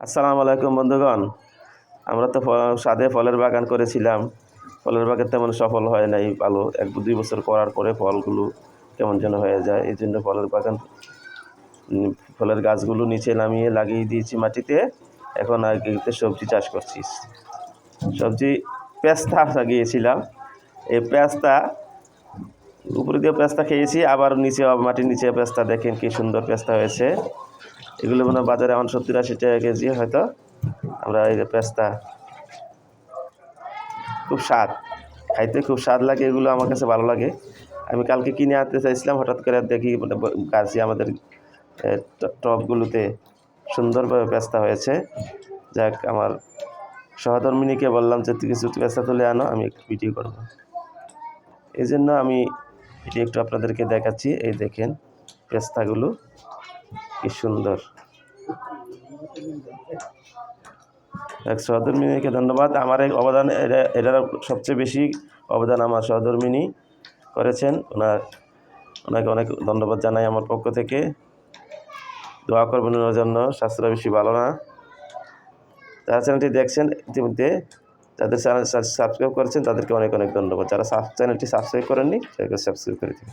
আসসালামু আলাইকুম বন্ধুগণ। আমরা তো ছাদে ফলের বাগান করেছিলাম। ফলের বাগান তেমন সফল হয় নাই, ভালো 1-2 বছর করার পরে ফলগুলো কেমন যেন হয়ে যায়। এই জন্য ফলের গাছগুলো নিচে নামিয়ে লাগিয়ে দিয়েছি মাটিতে। এখন আগে সবজি চাষ করছি। সবজি পেস্তা লাগিয়েছিলাম। এই পেস্তা উপরে দিয়ে পেস্তা খেয়েছি, আবার নিচে মাটির নিচে পেস্তা, দেখেন কি সুন্দর পেস্তা হয়েছে। এগুলো মনে হয় বাজারে এখন 70-80 টাকা কেজি হয়তো। আমরা এই যে পেস্তা খুব স্বাদ, খাইতে খুব স্বাদ লাগে, এগুলো আমার কাছে ভালো লাগে। আমি কালকে কিনে আনতে চাইছিলাম, হঠাৎ করে দেখি গাছে আমাদের টবগুলোতে সুন্দরভাবে পেস্তা হয়েছে। যাক, আমার সহধর্মিণীকে বললাম যে তুই কিছু পেস্তা তুলে আনো, আমি একটু ভিডিও করবো। এই জন্য আমি এটি একটু আপনাদেরকে দেখাচ্ছি। এই দেখেন পেস্তাগুলো কি সুন্দর। এক সহধর্মিণীকে ধন্যবাদ। আমার এই অবদান, এটার সবচেয়ে বেশি অবদান আমার সহধর্মিণী করেছেন। ওনাকে অনেক ধন্যবাদ জানাই আমার পক্ষ থেকে। দোয়া করবেন ওনার জন্য, স্বাস্থ্যটা বেশি ভালো না। যারা চ্যানেলটি দেখছেন ইতিমধ্যে, যাদের চ্যানেল সাবস্ক্রাইব করেছেন তাদেরকে অনেক অনেক ধন্যবাদ। যারা চ্যানেলটি সাবস্ক্রাইব করেননি তাদেরকে সাবস্ক্রাইব করে দিন।